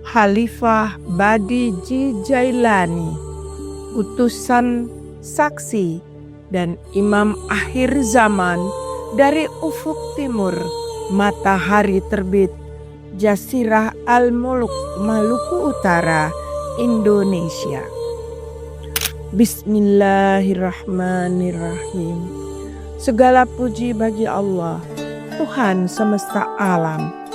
Khalifah Badiji Jailani, utusan saksi dan imam akhir zaman dari ufuk timur matahari terbit Jazirah Al-Muluk, Maluku Utara, Indonesia. Bismillahirrahmanirrahim. Segala puji bagi Allah, Tuhan semesta alam,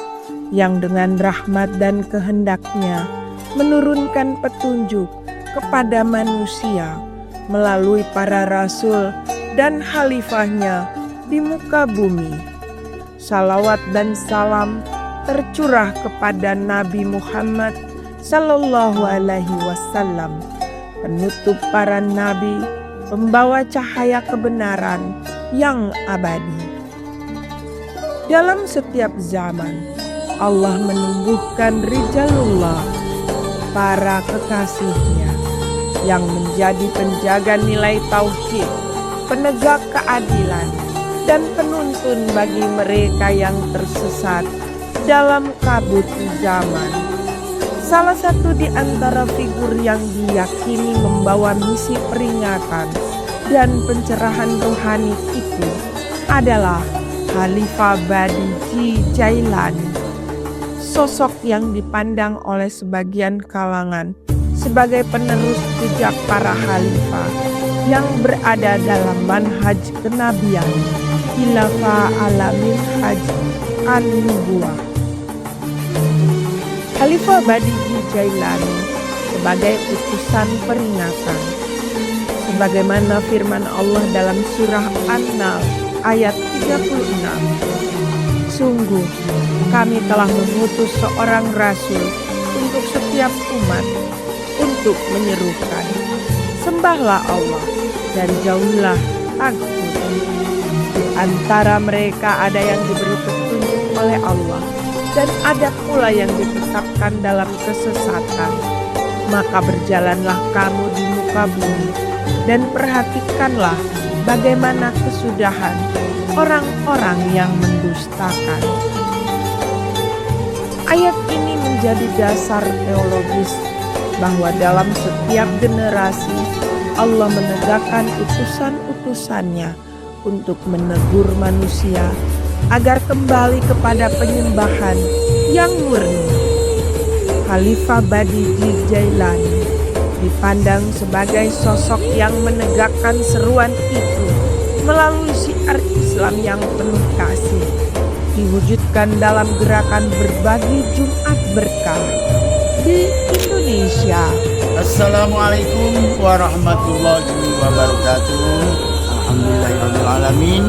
yang dengan rahmat dan kehendak-Nya menurunkan petunjuk kepada manusia melalui para rasul dan khalifahnya di muka bumi. Salawat dan salam tercurah kepada Nabi Muhammad Sallallahu Alaihi Wasallam, penutup para nabi, pembawa cahaya kebenaran yang abadi. Dalam setiap zaman, Allah menumbuhkan rijalullah, para kekasihnya, yang menjadi penjaga nilai tauhid, penegak keadilan, dan penuntun bagi mereka yang tersesat dalam kabut zaman. Salah satu di antara figur yang diyakini membawa misi peringatan dan pencerahan rohani itu adalah Khalifah Badiji Jailani, sosok yang dipandang oleh sebagian kalangan sebagai penerus jejak para khalifah yang berada dalam manhaj kenabian, khilafah ala minhaj an-nubuwah. Khalifah Badiji Jailani sebagai utusan peringatan, sebagaimana firman Allah dalam surah An-Nahl ayat 36. Sungguh, kami telah mengutus seorang rasul untuk setiap umat, untuk menyerukan, sembahlah Allah dan jauhilah tagut. Di antara mereka ada yang diberi petunjuk oleh Allah, dan ada pula yang ditetapkan dalam kesesatan. Maka berjalanlah kamu di muka bumi, dan perhatikanlah bagaimana kesudahan orang-orang yang mendustakan. Ayat ini menjadi dasar teologis bahwa dalam setiap generasi Allah menegakkan utusan-utusannya untuk menegur manusia agar kembali kepada penyembahan yang murni. Khalifah Badiji Jailani dipandang sebagai sosok yang menegakkan seruan itu melalui syiar Islam yang penuh kasih, diwujudkan dalam gerakan berbagi Jumat berkah di Indonesia. Assalamualaikum warahmatullahi wabarakatuh. Alhamdulillahirabbil alamin.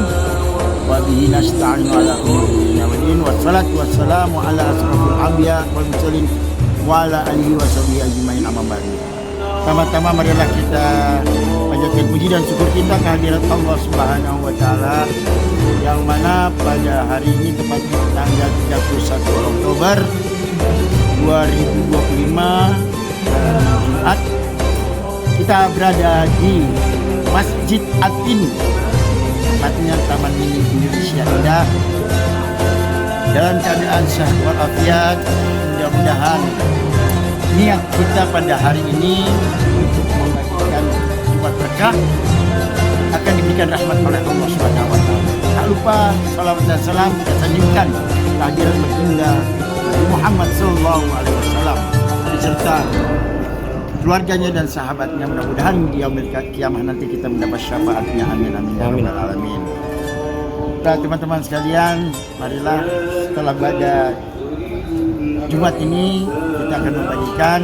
Wa bihi nasta'inu ala umuri dunya waddin. Wassalatu wassalamu ala asrofil anbiya wal mursalin wa ala alihi washabihi ajmain, amma ba'du. Pertama-tama marilah kita panjatkan puji dan syukur kita kehadirat Allah Subhanahu wa taala, yang mana pada hari ini tepatnya tanggal 31 Oktober 2025 Jumat, kita berada di Masjid Atin, tepatnya Taman Mini Indonesia Indah, dalam keadaan sehat walafiat. Mudah-mudahan niat kita pada hari ini untuk membagikan Jumat berkah akan diberikan rahmat oleh Allah Subhanahu wa taala. Tak lupa salawat dan salam kita sanjungkan kehadiran baginda Nabi Muhammad sallallahu alaihi wasallam beserta keluarganya dan sahabatnya. Mudah-mudahan di yaumil kiamah nanti kita mendapat syafaatnya. Amin amin ya rabbal alamin. Nah, teman-teman sekalian, marilah setelah pada Jumat ini kita akan membagikan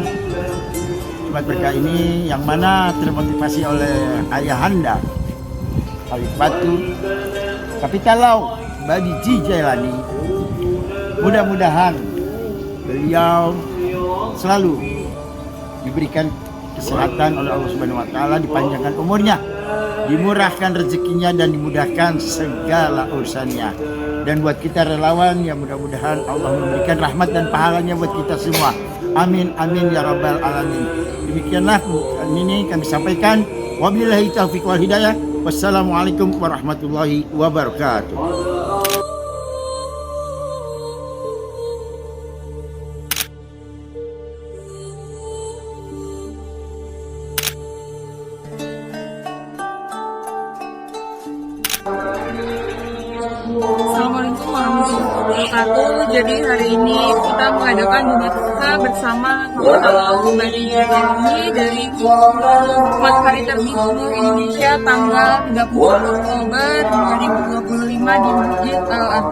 Jumat berkah ini, yang mana termotivasi oleh ayahanda Khalifatul Kapitalau Badiji Jailani. Mudah-mudahan beliau selalu diberikan kesehatan oleh Allah Subhanahu wa taala, dipanjangkan umurnya, dimurahkan rezekinya dan dimudahkan segala urusannya. Dan buat kita relawan, ya mudah-mudahan Allah memberikan rahmat dan pahalanya buat kita semua. Amin amin ya rabbal alamin. Demikianlah ini kami sampaikan. Wabillahi taufiq wal hidayah. Wassalamualaikum warahmatullahi wabarakatuh. Assalamualaikum warahmatullahi wabarakatuh. Jadi hari ini kita mengadakan Jumat Berkah bersama Tahu Bani ini dari Jumat Hari Terbiru Indonesia tanggal 30 Oktober 2025 di Masjid Al-Azhar.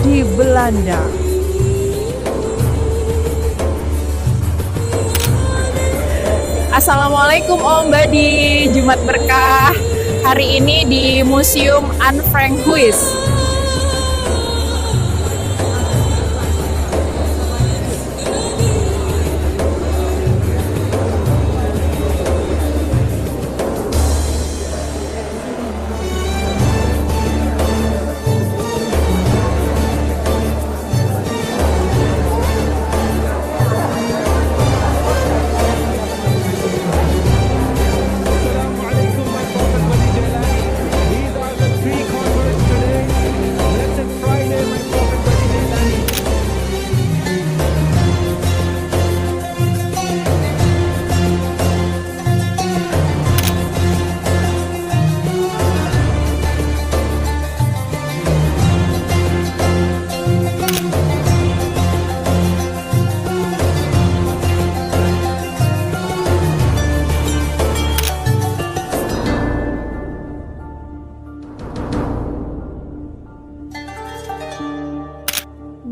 Di Belanda, Assalamualaikum Om Mbak di Jumat Berkah hari ini di Museum Anne Frank Huys.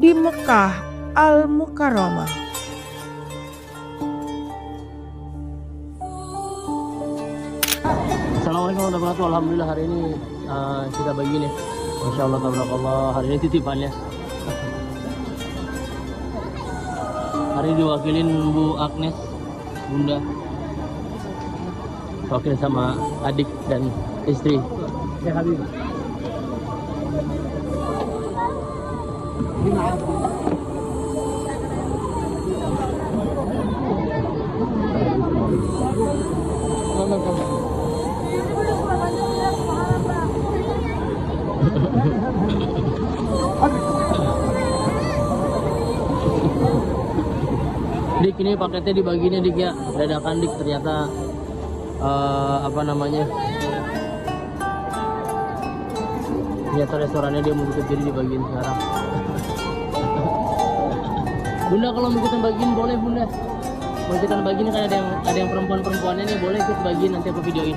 di Mekah Al-Mukarramah. Assalamualaikum warahmatullahi wabarakatuh. Alhamdulillah hari ini kita bagi nih. Masya Allah, tabarakallah. Hari ini titipannya. Hari ini diwakilin Bu Agnes, Bunda. Wakil sama adik dan istri. Ya Habib. Dik, ini paketnya dibaginya Dik ya, dadakan Dik, ternyata apa namanya, ternyata restorannya dia mau tutup, jadi dibagiin sekarang. Bunda kalau mau ikutan bagiin boleh Bunda, mau ikutan bagiin kan ada yang perempuannya nih, boleh ikut bagiin, nanti aku videoin.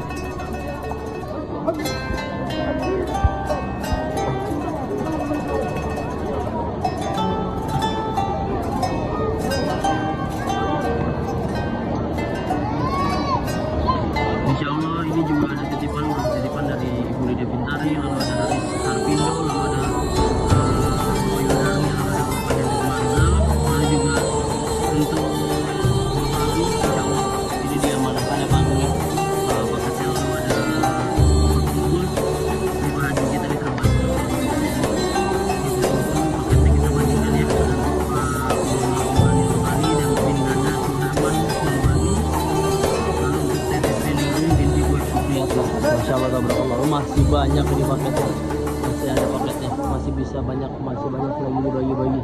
Masya Allah, tabarakallah. Masih banyak ini paketnya, masih ada paketnya, masih bisa banyak, masih banyak lagi dibagi-bagi.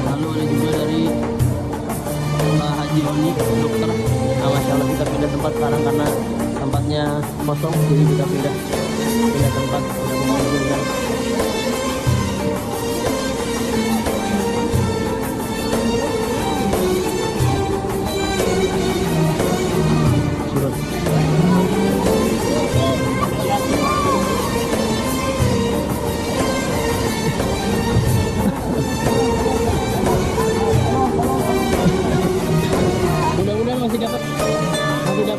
Lalu ada juga dari Pak Haji Oni, dokter. Nah, Masya Allah, kita pindah tempat sekarang karena tempatnya kosong, jadi kita pindah tempat, pindah pengunjung. Mudah-mudahan masih dapat faedahnya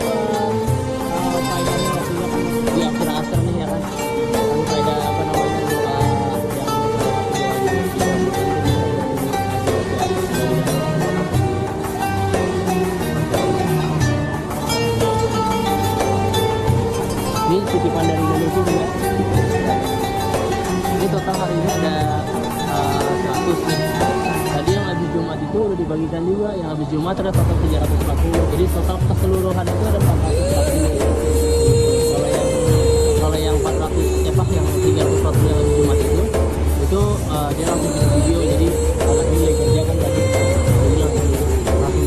juga kan di akhir asar nih ya kan. Kan faedah apa namanya doa ini titipan dari Indonesia juga. Ini total hari ini ada 100 nih. Tadi yang habis Jumat itu udah dibagikan juga, yang habis Jumat ada total 340. Jadi total keseluruhan itu ada 440. Kalau yang 400 yang 340 yang habis Jumat itu dia langsung bikin video. Jadi kalau ini lagi kerja kan tadi jadi langsung bikin video langsung.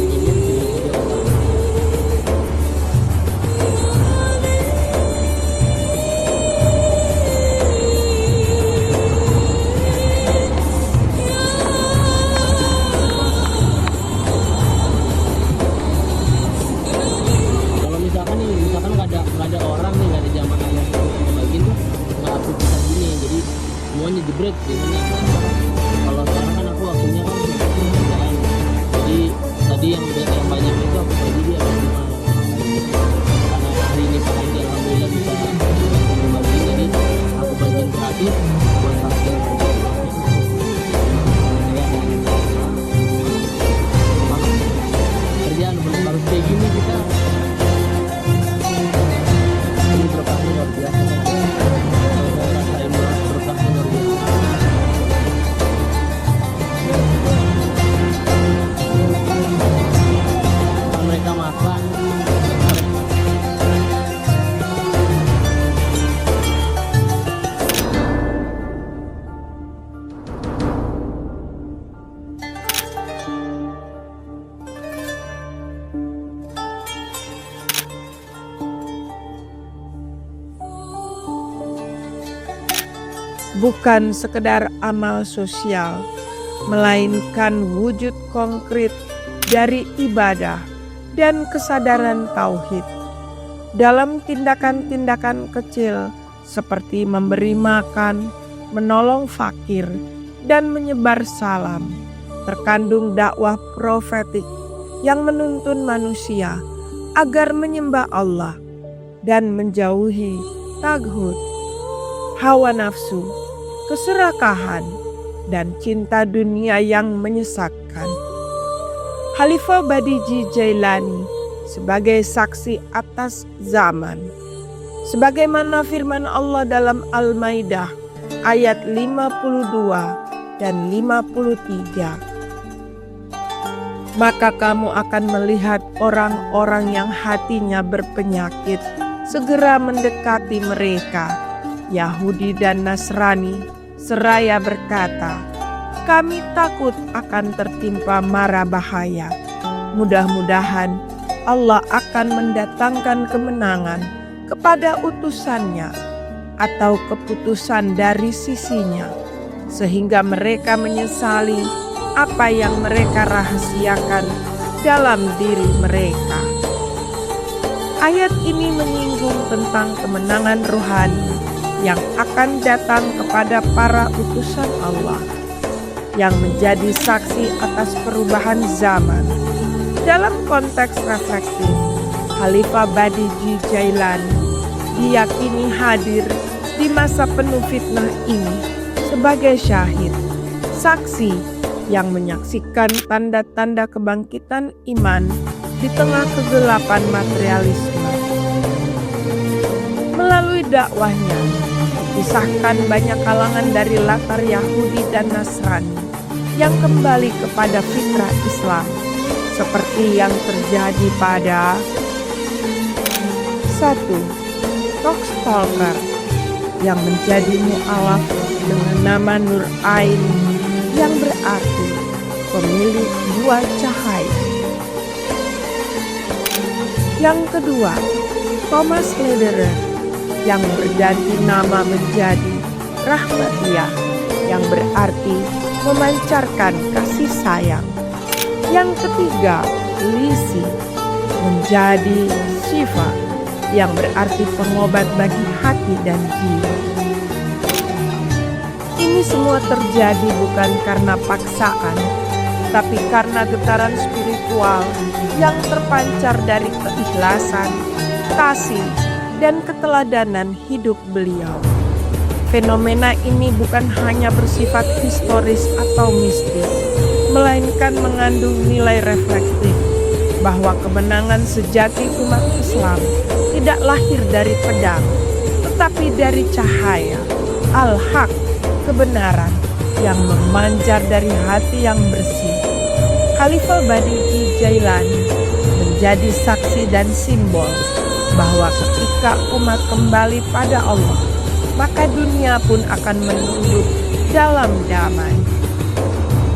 Kalau misalkan nggak ada orang nih, nggak ada jamaah yang ngebagiin tuh nggak aku bisa gini, jadi semuanya jebrek biasanya. Kalau sekarang kan aku waktunya kan kerjaan, jadi tadi yang banyak itu aku bagi dia karena hari ini Pak Haji alhamdulillah bisa berbagi, jadi aku bagiin gratis buat hasil kerjaan harus kayak gini kita. Ini berkahnya luar biasa. Rasain berkahnya luar biasa. Mereka makan. Bukan sekedar amal sosial, melainkan wujud konkret dari ibadah dan kesadaran tauhid. Dalam tindakan-tindakan kecil seperti memberi makan, menolong fakir, dan menyebar salam, terkandung dakwah profetik yang menuntun manusia agar menyembah Allah dan menjauhi taghut, hawa nafsu, keserakahan, dan cinta dunia yang menyesatkan. Khalifah Badiji Jailani sebagai saksi atas zaman. Sebagaimana firman Allah dalam Al-Maidah ayat 52 dan 53. Maka kamu akan melihat orang-orang yang hatinya berpenyakit segera mendekati mereka, Yahudi dan Nasrani, seraya berkata, kami takut akan tertimpa mara bahaya. Mudah-mudahan Allah akan mendatangkan kemenangan kepada utusannya atau keputusan dari sisinya, sehingga mereka menyesali apa yang mereka rahasiakan dalam diri mereka. Ayat ini menyinggung tentang kemenangan rohani yang akan datang kepada para utusan Allah yang menjadi saksi atas perubahan zaman. Dalam konteks reflektif, Khalifah Badiji Jailani diyakini hadir di masa penuh fitnah ini sebagai syahid, saksi yang menyaksikan tanda-tanda kebangkitan iman di tengah kegelapan materialisme. Melalui dakwahnya, disahkan banyak kalangan dari latar Yahudi dan Nasrani yang kembali kepada fitrah Islam, seperti yang terjadi pada Satu, Rockstalker yang menjadi mu'alaf dengan nama Nur Ain yang berarti pemilik dua cahaya. Yang kedua, Thomas Lederer yang berganti nama menjadi Rahmatiyah yang berarti memancarkan kasih sayang. Yang ketiga, Lisi menjadi Shifa yang berarti pengobat bagi hati dan jiwa. Ini semua terjadi bukan karena paksaan, tapi karena getaran spiritual yang terpancar dari keikhlasan, kasih, dan keteladanan hidup beliau. Fenomena ini bukan hanya bersifat historis atau mistis, melainkan mengandung nilai reflektif bahwa kemenangan sejati umat Islam tidak lahir dari pedang, tetapi dari cahaya, al-haq, kebenaran yang memancar dari hati yang bersih. Khalifah Badiji Jailani menjadi saksi dan simbol bahwa ketika umat kembali pada Allah, maka dunia pun akan menunduk dalam damai.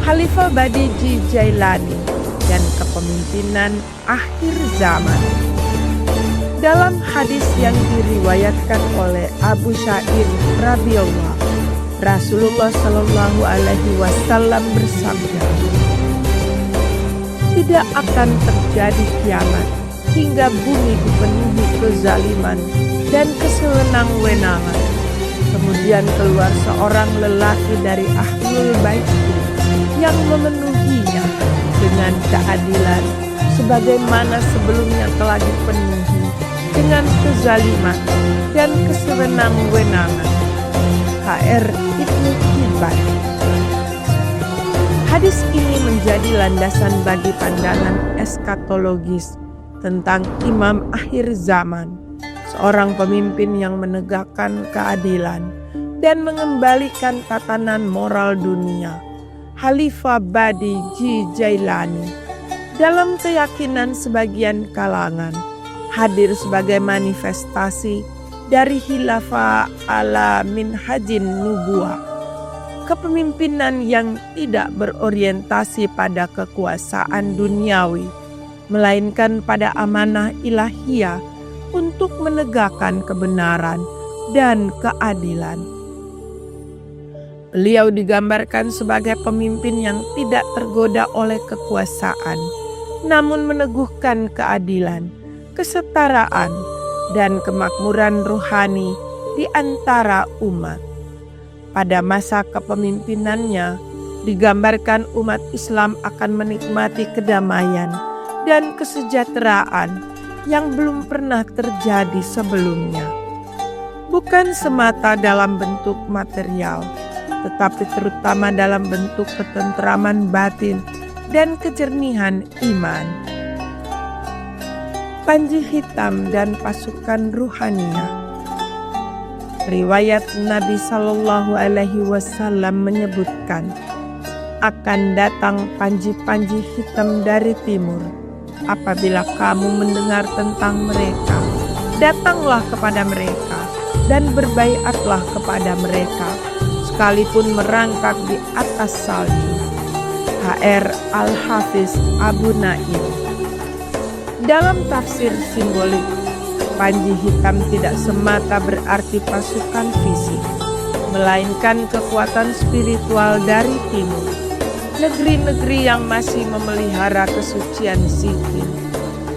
Khalifah Badiji Jailani dan kepemimpinan akhir zaman. Dalam hadis yang diriwayatkan oleh Abu Sa'id radhiyallahu, Rasulullah Shallallahu Alaihi Wasallam bersabda, tidak akan terjadi kiamat hingga bumi dipenuhi kezaliman dan kesewenang-wenangan. Kemudian keluar seorang lelaki dari Ahlul Baitku yang memenuhinya dengan keadilan sebagaimana sebelumnya telah dipenuhi dengan kezaliman dan kesewenang-wenangan. H.R. Ibnu Hibban. Hadis ini menjadi landasan bagi pandangan eskatologis tentang imam akhir zaman, seorang pemimpin yang menegakkan keadilan dan mengembalikan tatanan moral dunia. Khalifah Badiji Jailani dalam keyakinan sebagian kalangan hadir sebagai manifestasi dari khilafah ala minhajin nubuwah, kepemimpinan yang tidak berorientasi pada kekuasaan duniawi, melainkan pada amanah ilahiyah untuk menegakkan kebenaran dan keadilan. Beliau digambarkan sebagai pemimpin yang tidak tergoda oleh kekuasaan, namun meneguhkan keadilan, kesetaraan, dan kemakmuran rohani di antara umat. Pada masa kepemimpinannya, digambarkan umat Islam akan menikmati kedamaian dan kesejahteraan yang belum pernah terjadi sebelumnya. Bukan semata dalam bentuk material, tetapi terutama dalam bentuk ketentraman batin dan kejernihan iman. Panji hitam dan pasukan ruhaniyah. Riwayat Nabi Shallallahu Alaihi Wasallam menyebutkan, akan datang panji-panji hitam dari timur. Apabila kamu mendengar tentang mereka, datanglah kepada mereka dan berbaiatlah kepada mereka, sekalipun merangkak di atas salju. H.R. Al-Hafiz Abu Naim. Dalam tafsir simbolik, panji hitam tidak semata berarti pasukan fisik, melainkan kekuatan spiritual dari timur, negeri-negeri yang masih memelihara kesucian zikir,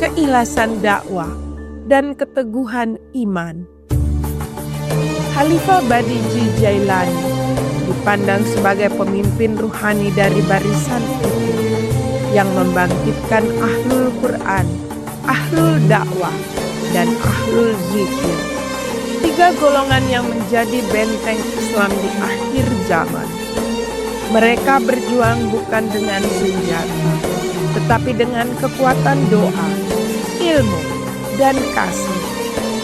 keikhlasan dakwah, dan keteguhan iman. Khalifah Badiji Jailani dipandang sebagai pemimpin ruhani dari barisan itu yang membangkitkan ahlul Quran, ahlul dakwah, dan ahlul zikir, tiga golongan yang menjadi benteng Islam di akhir zaman. Mereka berjuang bukan dengan senjata, tetapi dengan kekuatan doa, ilmu, dan kasih,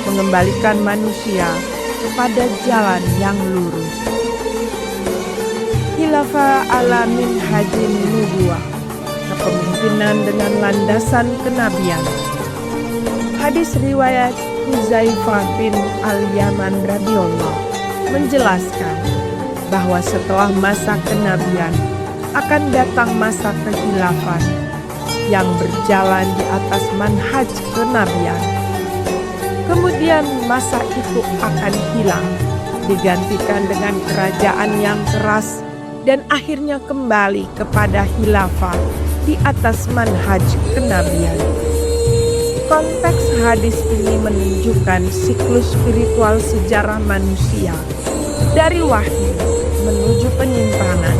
mengembalikan manusia kepada jalan yang lurus. Khilafah ala minhajin nubuwah, kepemimpinan dengan landasan kenabian. Hadis riwayat Huzaifah bin Al-Yaman radhiyallahu menjelaskan bahwa setelah masa kenabian akan datang masa kekhilafan yang berjalan di atas manhaj kenabian. Kemudian masa itu akan hilang, digantikan dengan kerajaan yang keras dan akhirnya kembali kepada khilafah di atas manhaj kenabian. Konteks hadis ini menunjukkan siklus spiritual sejarah manusia dari wahyu menuju penyimpangan,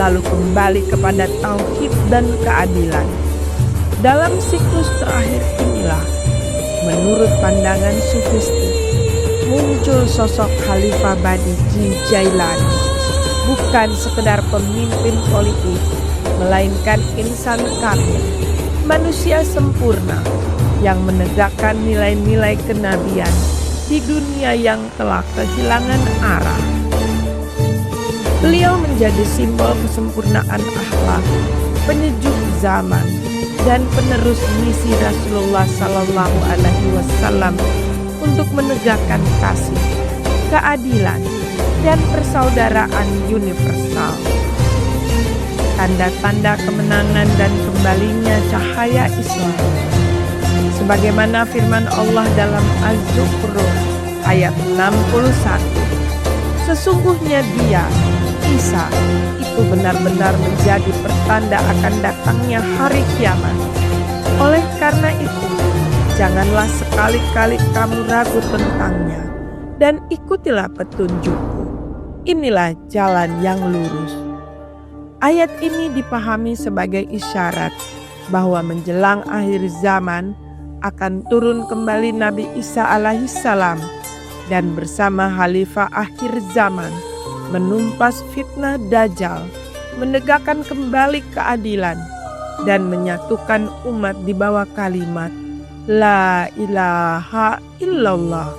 lalu kembali kepada tauhid dan keadilan. Dalam siklus terakhir inilah, menurut pandangan sufistik, muncul sosok Khalifah Badiji Jailani, bukan sekedar pemimpin politik, melainkan insan kamil, manusia sempurna yang menegakkan nilai-nilai kenabian di dunia yang telah kehilangan arah. Beliau menjadi simbol kesempurnaan akhlak, penyejuk zaman, dan penerus misi Rasulullah Sallallahu Alaihi Wasallam untuk menegakkan kasih, keadilan, dan persaudaraan universal. Tanda-tanda kemenangan dan kembalinya cahaya Islam, sebagaimana firman Allah dalam Az-Zukhruf ayat 61. Sesungguhnya Dia, Isa, itu benar-benar menjadi pertanda akan datangnya hari kiamat. Oleh karena itu, janganlah sekali-kali kamu ragu tentangnya, dan ikutilah petunjukku. Inilah jalan yang lurus. Ayat ini dipahami sebagai isyarat bahwa menjelang akhir zaman akan turun kembali Nabi Isa alaihissalam dan bersama Khalifah akhir zaman menumpas fitnah Dajjal, menegakkan kembali keadilan, dan menyatukan umat di bawah kalimat La ilaha illallah.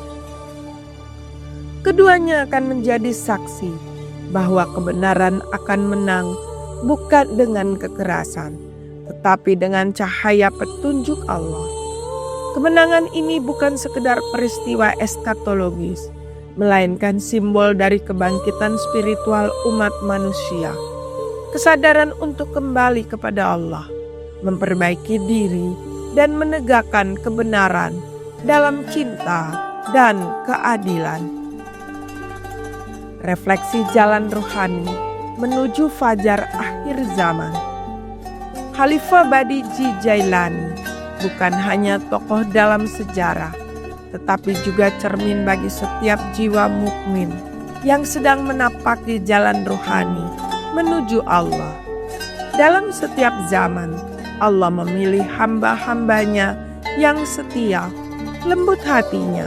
Keduanya akan menjadi saksi bahwa kebenaran akan menang bukan dengan kekerasan, tetapi dengan cahaya petunjuk Allah. Kemenangan ini bukan sekedar peristiwa eskatologis, melainkan simbol dari kebangkitan spiritual umat manusia. Kesadaran untuk kembali kepada Allah, memperbaiki diri, dan menegakkan kebenaran dalam cinta dan keadilan. Refleksi jalan rohani menuju fajar akhir zaman. Khalifah Badiji Jailani bukan hanya tokoh dalam sejarah, tetapi juga cermin bagi setiap jiwa mukmin yang sedang menapaki jalan rohani menuju Allah. Dalam setiap zaman, Allah memilih hamba-hambanya yang setia, lembut hatinya,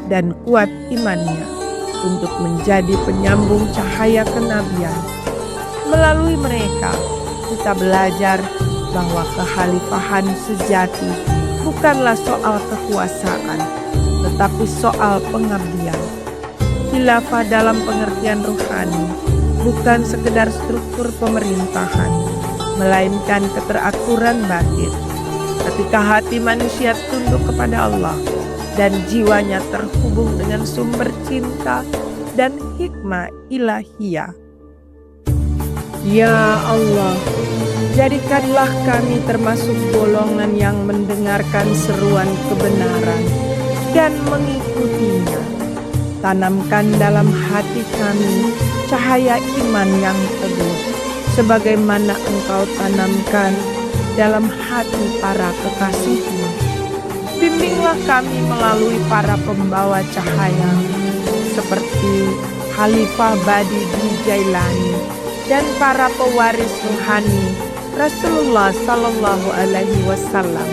dan kuat imannya untuk menjadi penyambung cahaya kenabian. Melalui mereka, kita belajar bahwa kekhalifahan sejati bukanlah soal kekuasaan, tetapi soal pengabdian. Khilafah dalam pengertian rohani bukan sekedar struktur pemerintahan, melainkan keteraturan batin. Ketika hati manusia tunduk kepada Allah dan jiwanya terhubung dengan sumber cinta dan hikmah ilahiyah. Ya Allah, jadikanlah kami termasuk golongan yang mendengarkan seruan kebenaran dan mengikutinya. Tanamkan dalam hati kami cahaya iman yang teguh, sebagaimana Engkau tanamkan dalam hati para kekasih-Mu. Bimbinglah kami melalui para pembawa cahaya, seperti Khalifah Badiji Jailani dan para pewaris rohani Rasulullah Sallallahu Alaihi Wasallam.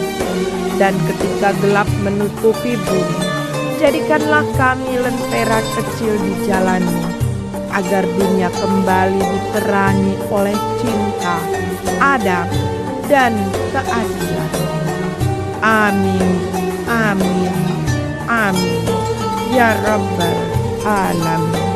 Dan ketika gelap menutupi bumi, jadikanlah kami lentera kecil di jalan-Mu, agar dunia kembali diterangi oleh cinta, adab, dan keadilan. Amin, amin, amin, ya Rabbal Alamin.